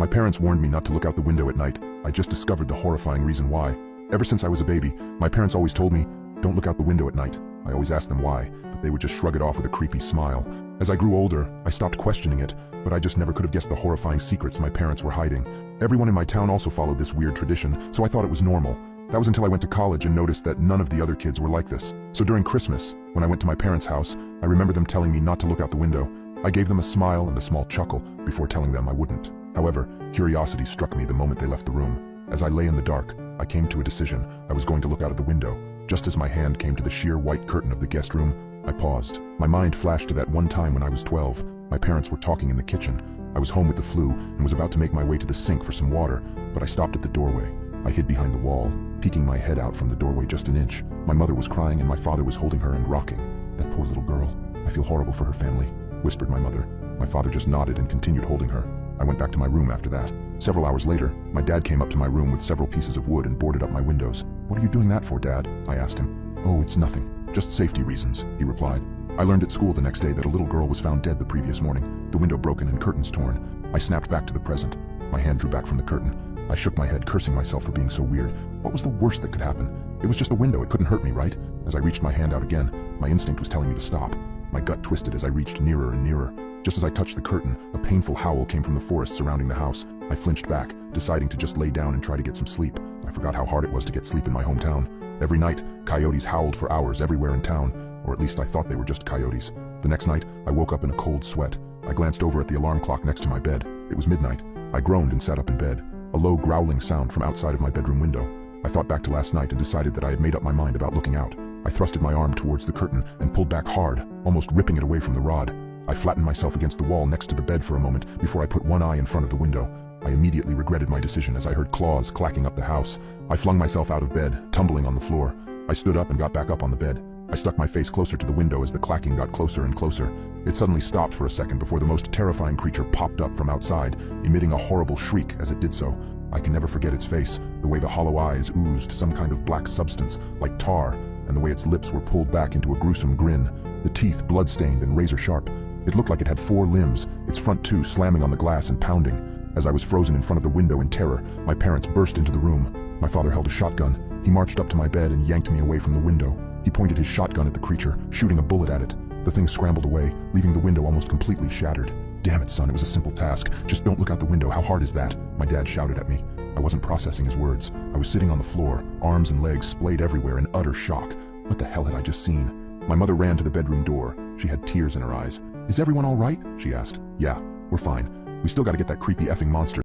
My parents warned me not to look out the window at night. I just discovered the horrifying reason why. Ever since I was a baby, my parents always told me, don't look out the window at night. I always asked them why, but they would just shrug it off with a creepy smile. As I grew older, I stopped questioning it, but I just never could have guessed the horrifying secrets my parents were hiding. Everyone in my town also followed this weird tradition, so I thought it was normal. That was until I went to college and noticed that none of the other kids were like this. So during Christmas, when I went to my parents' house, I remember them telling me not to look out the window. I gave them a smile and a small chuckle before telling them I wouldn't. However, curiosity struck me the moment they left the room. As I lay in the dark, I came to a decision. I was going to look out of the window. Just as my hand came to the sheer white curtain of the guest room, I paused. My mind flashed to that one time when I was 12. My parents were talking in the kitchen. I was home with the flu and was about to make my way to the sink for some water, but I stopped at the doorway. I hid behind the wall, peeking my head out from the doorway just an inch. My mother was crying and my father was holding her and rocking. That poor little girl. I feel horrible for her family, whispered my mother. My father just nodded and continued holding her. I went back to my room after that. Several hours later, my dad came up to my room with several pieces of wood and boarded up my windows. "What are you doing that for, Dad?" I asked him. "Oh, it's nothing. Just safety reasons," he replied. I learned at school the next day that a little girl was found dead the previous morning, the window broken and curtains torn. I snapped back to the present. My hand drew back from the curtain. I shook my head, cursing myself for being so weird. What was the worst that could happen? It was just a window, it couldn't hurt me, right? As I reached my hand out again, my instinct was telling me to stop. My gut twisted as I reached nearer and nearer. Just as I touched the curtain, a painful howl came from the forest surrounding the house. I flinched back, deciding to just lay down and try to get some sleep. I forgot how hard it was to get sleep in my hometown. Every night, coyotes howled for hours everywhere in town, or at least I thought they were just coyotes. The next night, I woke up in a cold sweat. I glanced over at the alarm clock next to my bed. It was midnight. I groaned and sat up in bed. A low growling sound from outside of my bedroom window. I thought back to last night and decided that I had made up my mind about looking out. I thrusted my arm towards the curtain and pulled back hard, almost ripping it away from the rod. I flattened myself against the wall next to the bed for a moment before I put one eye in front of the window. I immediately regretted my decision as I heard claws clacking up the house. I flung myself out of bed, tumbling on the floor. I stood up and got back up on the bed. I stuck my face closer to the window as the clacking got closer and closer. It suddenly stopped for a second before the most terrifying creature popped up from outside, emitting a horrible shriek as it did so. I can never forget its face, the way the hollow eyes oozed some kind of black substance, like tar, and the way its lips were pulled back into a gruesome grin, the teeth blood-stained and razor-sharp. It looked like it had 4 limbs, its front 2 slamming on the glass and pounding. As I was frozen in front of the window in terror, my parents burst into the room. My father held a shotgun. He marched up to my bed and yanked me away from the window. He pointed his shotgun at the creature, shooting a bullet at it. The thing scrambled away, leaving the window almost completely shattered. "Damn it, son, it was a simple task. Just don't look out the window. How hard is that?" My dad shouted at me. I wasn't processing his words. I was sitting on the floor, arms and legs splayed everywhere in utter shock. What the hell had I just seen? My mother ran to the bedroom door. She had tears in her eyes. "Is everyone all right?" she asked. "Yeah, we're fine. We still gotta get that creepy effing monster